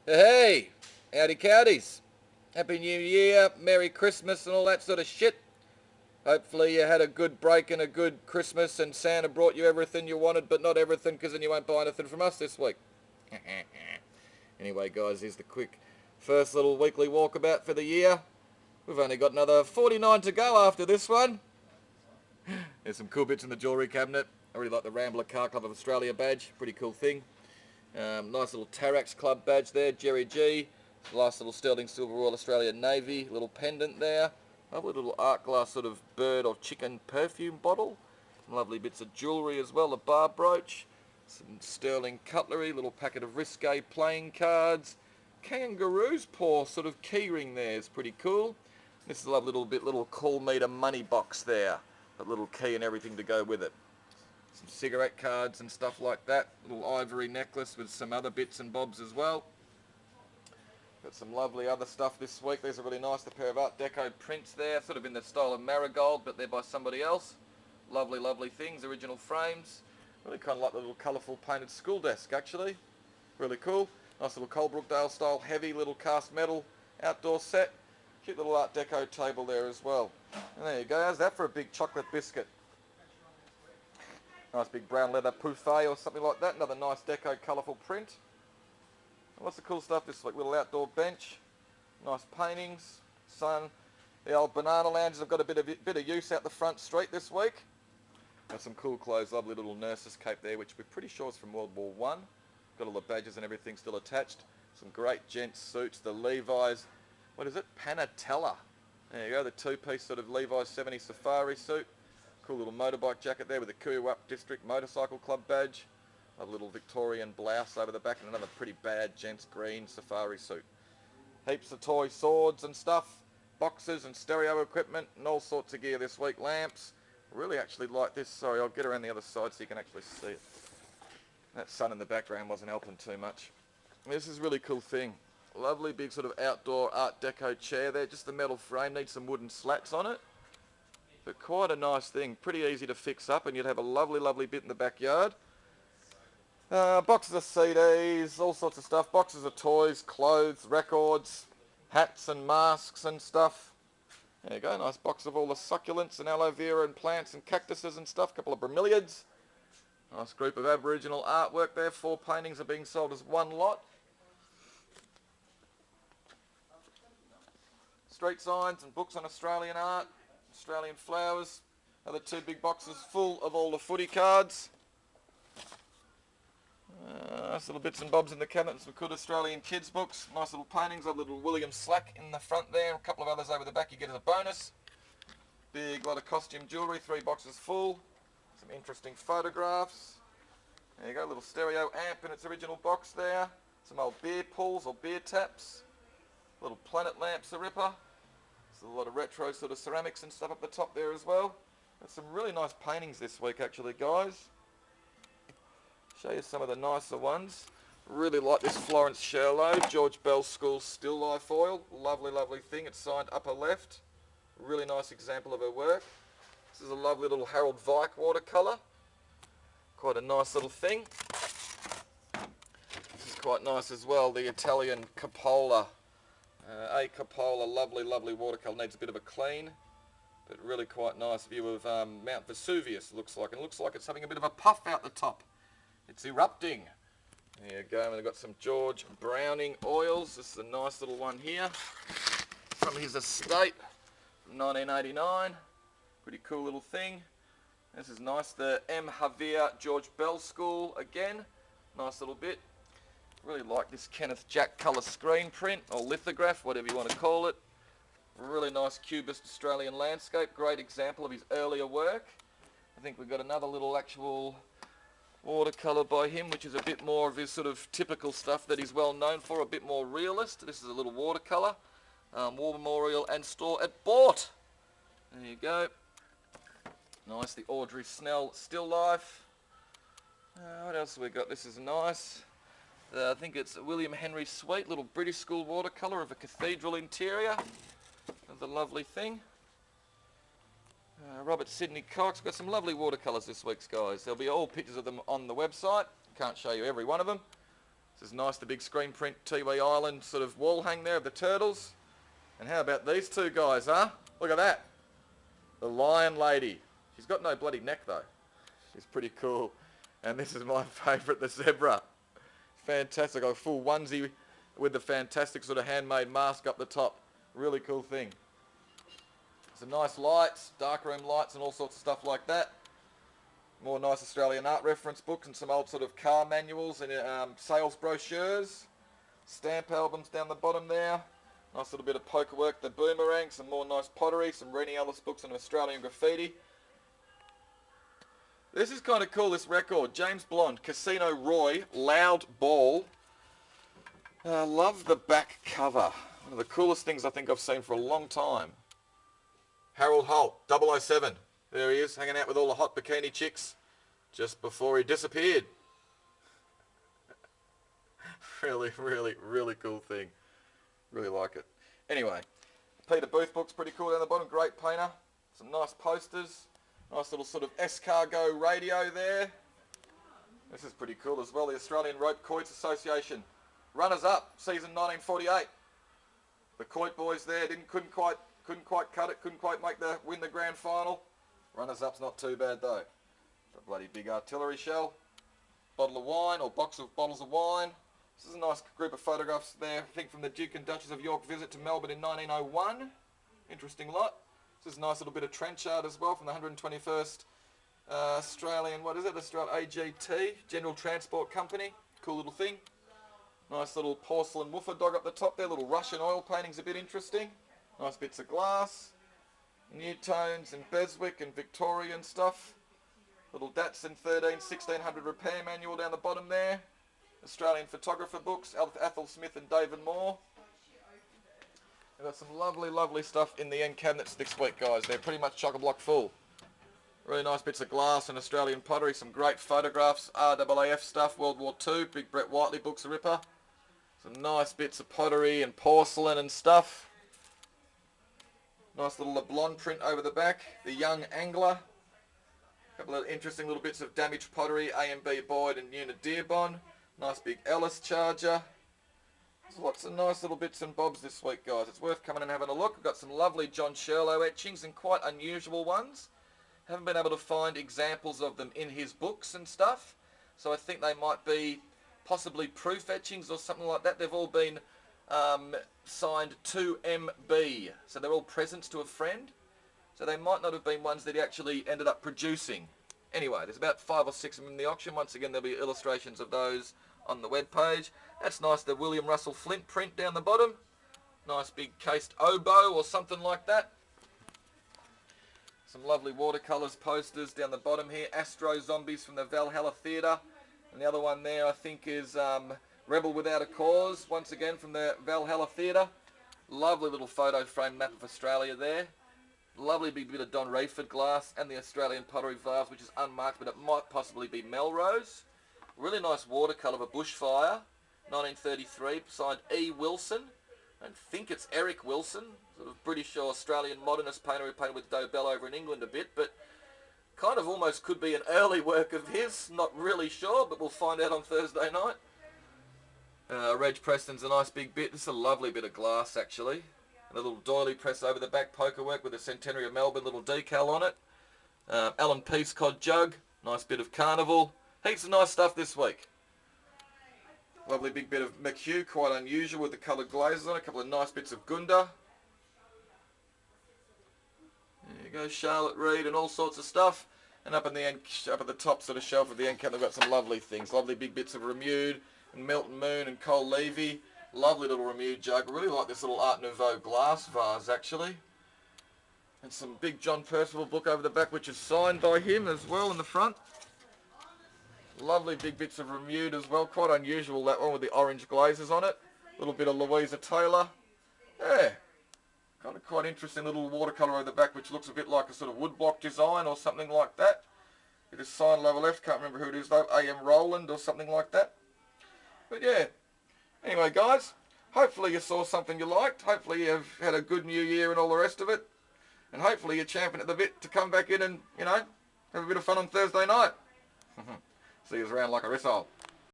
Hey, howdy cowdies. Happy New Year, Merry Christmas and all that sort of shit. Hopefully you had a good break and a good Christmas and Santa brought you everything you wanted, but not everything because then you won't buy anything from us this week. Anyway, guys, here's the quick first little weekly walkabout for the year. We've only got another 49 to go after this one. There's some cool bits in the jewellery cabinet. I really like the Rambler Car Club of Australia badge. Pretty cool thing. Nice little Tarax Club badge there, Jerry G. Nice little Sterling Silver Royal Australian Navy, little pendant there. Lovely little art glass sort of bird or chicken perfume bottle. Some lovely bits of jewellery as well, a bar brooch. Some sterling cutlery, little packet of risque playing cards. Kangaroo's paw sort of keyring there is pretty cool. This is a lovely little call meter money box there. A little key and everything to go with it. Some cigarette cards and stuff like that. Little ivory necklace with some other bits and bobs as well. Got some lovely other stuff this week. These are really nice. The pair of Art Deco prints there, sort of in the style of Marigold, but they're by somebody else. Lovely, lovely things, original frames. Really kind of like the little colourful painted school desk, actually. Really cool. Nice little Colebrookdale style, heavy little cast metal outdoor set. Cute little Art Deco table there as well. And there you go. How's that for a big chocolate biscuit? Nice big brown leather buffet or something like that. Another nice deco colourful print. Lots of cool stuff this week. Little outdoor bench. Nice paintings. Sun. The old banana lounges have got a bit of use out the front street this week. Got some cool clothes. Lovely little nurse's cape there, which we're pretty sure is from World War One. Got all the badges and everything still attached. Some great gents suits. The Levi's. What is it? Panatella. There you go. The two-piece sort of Levi's 70 safari suit. Cool little motorbike jacket there with the Kooyup District Motorcycle Club badge. A little Victorian blouse over the back and another pretty bad gents green safari suit. Heaps of toy swords and stuff, boxes and stereo equipment and all sorts of gear this week. Lamps. Really actually like this. Sorry, I'll get around the other side so you can actually see it. That sun in the background wasn't helping too much. This is a really cool thing. Lovely big sort of outdoor Art Deco chair there. Just the metal frame, needs some wooden slats on it. But quite a nice thing, pretty easy to fix up and you'd have a lovely, lovely bit in the backyard. Boxes of CDs, all sorts of stuff, boxes of toys, clothes, records, hats and masks and stuff. There you go, nice box of all the succulents and aloe vera and plants and cactuses and stuff, couple of bromeliads. Nice group of Aboriginal artwork there, 4 paintings are being sold as one lot. Street signs and books on Australian art. Australian flowers. Other 2 big boxes full of all the footy cards. Nice little bits and bobs in the cabinet. Some good Australian kids books. Nice little paintings. A little William Slack in the front there. A couple of others over the back you get as a bonus. Big lot of costume jewellery. 3 boxes full. Some interesting photographs. There you go. A little stereo amp in its original box there. Some old beer pools or beer taps. Little planet lamps, a ripper. There's a lot of retro sort of ceramics and stuff up the top there as well. There's some really nice paintings this week actually, guys. Show you some of the nicer ones. Really like this Florence Sherlow, George Bell School still life oil. Lovely, lovely thing. It's signed upper left. Really nice example of her work. This is a lovely little Harold Vike watercolour. Quite a nice little thing. This is quite nice as well, the Italian Coppola. A Coppola, lovely, lovely watercolour. Needs a bit of a clean, but really quite nice view of Mount Vesuvius, looks like. And it looks like it's having a bit of a puff out the top. It's erupting. There you go. And we've got some George Browning oils. This is a nice little one here from his estate from 1989. Pretty cool little thing. This is nice. The M. Javier George Bell School again. Nice little bit. Really like this Kenneth Jack colour screen print or lithograph, whatever you want to call it. Really nice Cubist Australian landscape. Great example of his earlier work. I think we've got another little actual watercolour by him, which is a bit more of his sort of typical stuff that he's well known for, a bit more realist. This is a little watercolour. War Memorial and Store at Bort. There you go. Nice, the Audrey Snell Still Life. What else have we got? This is nice. I think it's William Henry Sweet, little British school watercolour of a cathedral interior. Another lovely thing. Robert Sidney Cox. Got some lovely watercolours this week, guys. There'll be all pictures of them on the website. Can't show you every one of them. This is nice, the big screen print Tiwi Island sort of wall hang there of the turtles. And how about these two guys, huh? Look at that. The lion lady. She's got no bloody neck though. She's pretty cool. And this is my favourite, the zebra. Fantastic. A full onesie with the fantastic sort of handmade mask up the top. Really cool thing. Some nice lights, darkroom lights and all sorts of stuff like that. More nice Australian art reference books and some old sort of car manuals and sales brochures. Stamp albums down the bottom there. Nice little bit of poker work, the boomerang, some more nice pottery, some Rennie Ellis books and Australian graffiti. This is kind of cool, this record. James Blonde, Casino Roy, Loud Ball. I love the back cover. One of the coolest things I think I've seen for a long time. Harold Holt, 007. There he is, hanging out with all the hot bikini chicks just before he disappeared. Really, really, really cool thing. Really like it. Anyway, Peter Booth book's pretty cool down the bottom. Great painter. Some nice posters. Nice little sort of escargot radio there. This is pretty cool as well. The Australian Rope Quoits Association. Runners up, season 1948. The Coit boys there couldn't quite cut it. Couldn't quite win the grand final. Runners up's not too bad though. A bloody big artillery shell. Bottle of wine or box of bottles of wine. This is a nice group of photographs there. I think from the Duke and Duchess of York visit to Melbourne in 1901. Interesting lot. This is a nice little bit of trench art as well from the 121st Australian, what is it? Australian AGT, General Transport Company. Cool little thing. Nice little porcelain woofer dog up the top there. Little Russian oil painting's a bit interesting. Nice bits of glass. New tones and Beswick and Victorian stuff. Little Datsun 1600 repair manual down the bottom there. Australian photographer books, Athol Smith and David Moore. We've got some lovely, lovely stuff in the end cabinets this week, guys. They're pretty much chock-a-block full. Really nice bits of glass and Australian pottery, some great photographs, RAAF stuff, World War II, big Brett Whiteley book's a ripper. Some nice bits of pottery and porcelain and stuff. Nice little LeBlanc print over the back. The Young Angler. A couple of interesting little bits of damaged pottery. A&B Boyd and Una Dearborn. Nice big Ellis charger. There's lots of nice little bits and bobs this week, guys. It's worth coming and having a look. We've got some lovely John Sherlock etchings and quite unusual ones. Haven't been able to find examples of them in his books and stuff. So I think they might be possibly proof etchings or something like that. They've all been signed 2MB, so they're all presents to a friend, so they might not have been ones that he actually ended up producing. Anyway, there's about 5 or 6 of them in the auction. Once again, there'll be illustrations of those on the webpage. That's nice, the William Russell Flint print down the bottom. Nice big cased oboe or something like that. Some lovely watercolours posters down the bottom here. Astro Zombies from the Valhalla Theatre, and the other one there I think is Rebel Without a Cause, once again from the Valhalla Theatre. Lovely little photo frame map of Australia there. Lovely big bit of Don Reeford glass and the Australian pottery vase, which is unmarked, but it might possibly be Melrose. Really nice watercolour of a bushfire, 1933, signed E. Wilson. I think it's Eric Wilson, sort of British or Australian modernist painter who painted with Dobell over in England a bit, but kind of almost could be an early work of his. Not really sure, but we'll find out on Thursday night. Reg Preston's a nice big bit. This is a lovely bit of glass, actually. And a little doily press over the back, poker work with the Centenary of Melbourne little decal on it. Alan Peascod jug, nice bit of Carnival. Heaps of nice stuff this week. Lovely big bit of McHugh, quite unusual with the coloured glazes on it. A couple of nice bits of Gunda. There you go, Charlotte Reed and all sorts of stuff. And up in the end, up at the top sort of shelf of the end cap, they've got some lovely things. Lovely big bits of Remude and Milton Moon and Cole Levy. Lovely little Remude jug. I really like this little Art Nouveau glass vase, actually. And some big John Percival book over the back, which is signed by him as well in the front. Lovely big bits of Remude as well. Quite unusual, that one with the orange glazes on it. A little bit of Louisa Taylor. Yeah. Kind of quite interesting little watercolour over the back, which looks a bit like a sort of woodblock design or something like that. It is signed lower left. Can't remember who it is though. A.M. Rowland or something like that. But yeah. Anyway, guys. Hopefully you saw something you liked. Hopefully you've had a good new year and all the rest of it. And hopefully you're champing at the bit to come back in and, you know, have a bit of fun on Thursday night. See you around like a rissole.